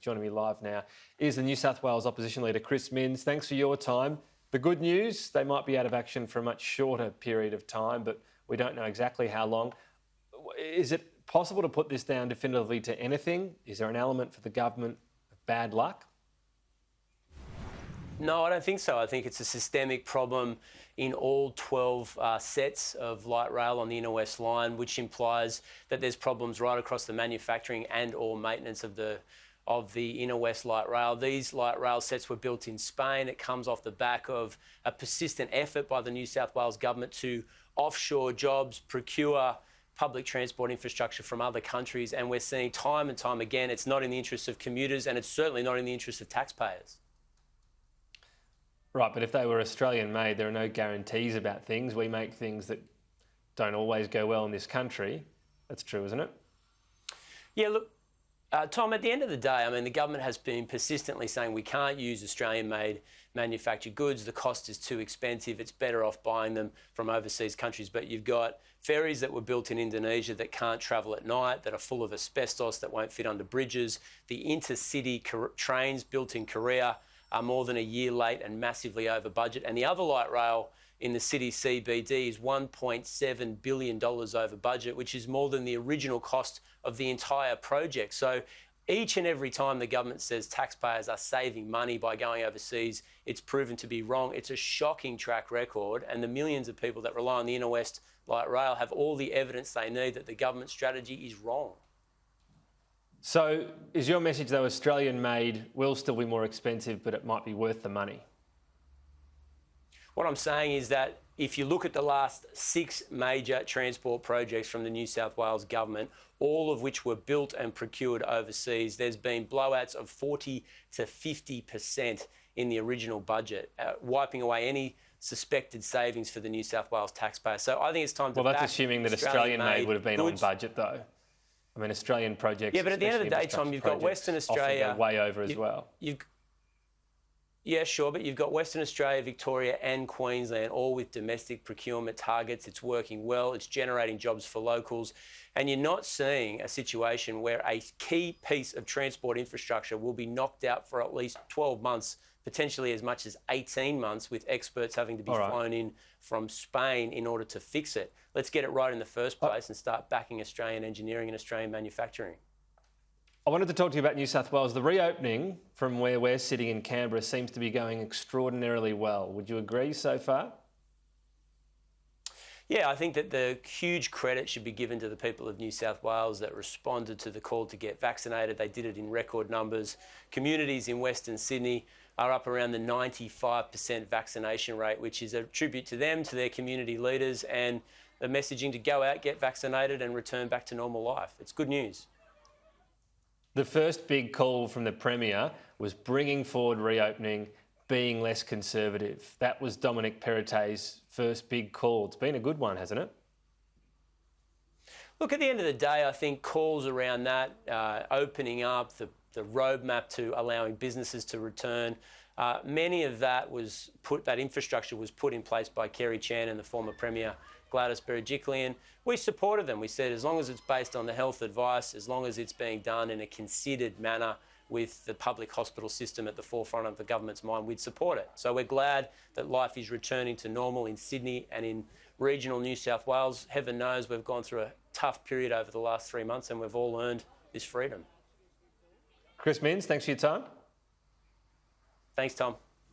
Joining me live now is the New South Wales Opposition Leader, Chris Minns. Thanks for your time. The good news, they might be out of action for a much shorter period of time, but we don't know exactly how long. Is it possible to put this down definitively to anything? Is there an element for the government of bad luck? No, I don't think so. I think it's a systemic problem in all 12 sets of light rail on the Inner West Line, which implies that there's problems right across the manufacturing and or maintenance of the Inner West light rail. These light rail sets were built in Spain. It comes off the back of a persistent effort by the New South Wales government to offshore jobs, procure public transport infrastructure from other countries, and we're seeing time and time again it's not in the interests of commuters, and it's certainly not in the interests of taxpayers. Right, but if they were Australian-made, there are no guarantees about things. We make things that don't always go well in this country. That's true, isn't it? Yeah, look, Tom, at the end of the day, I mean, the government has been persistently saying we can't use Australian-made manufactured goods. The cost is too expensive. It's better off buying them from overseas countries. But you've got ferries that were built in Indonesia that can't travel at night, that are full of asbestos, that won't fit under bridges. The intercity trains built in Korea are more than a year late and massively over budget. And the other light rail in the city CBD is $1.7 billion over budget, which is more than the original cost of the entire project. So each and every time the government says taxpayers are saving money by going overseas, it's proven to be wrong. It's a shocking track record, and the millions of people that rely on the Inner West light rail have all the evidence they need that the government strategy is wrong. So is your message, though, Australian-made will still be more expensive, but it might be worth the money? What I'm saying is that if you look at the last 6 major transport projects from the New South Wales government, all of which were built and procured overseas, there's been blowouts of 40 to 50% in the original budget, wiping away any suspected savings for the New South Wales taxpayer. So I think it's time to Well, that's assuming that Australian-made would have been goods on budget, though. I mean, Australian projects... Yeah, but at the end of the day, Tom, you've got Western Australia... way over as well. Yeah, sure, but you've got Western Australia, Victoria and Queensland, all with domestic procurement targets. It's working well. It's generating jobs for locals. And you're not seeing a situation where a key piece of transport infrastructure will be knocked out for at least 12 months, potentially as much as 18 months, with experts having to be flown in from Spain in order to fix it. Let's get it right in the first place and start backing Australian engineering and Australian manufacturing. I wanted to talk to you about New South Wales. The reopening from where we're sitting in Canberra seems to be going extraordinarily well. Would you agree so far? Yeah, I think that the huge credit should be given to the people of New South Wales that responded to the call to get vaccinated. They did it in record numbers. Communities in Western Sydney are up around the 95% vaccination rate, which is a tribute to them, to their community leaders, and the messaging to go out, get vaccinated and return back to normal life. It's good news. The first big call from the Premier was bringing forward reopening, being less conservative. That was Dominic Perrottet's first big call. It's been a good one, hasn't it? Look, at the end of the day, I think calls around that, opening up, the roadmap to allowing businesses to return, many of that that infrastructure was put in place by Kerry Chan and the former Premier Gladys Berejiklian. We supported them. We said as long as it's based on the health advice, as long as it's being done in a considered manner with the public hospital system at the forefront of the government's mind, we'd support it. So we're glad that life is returning to normal in Sydney and in regional New South Wales. Heaven knows we've gone through a tough period over the last 3 months and we've all earned this freedom. Chris Minns, thanks for your time. Thanks, Tom.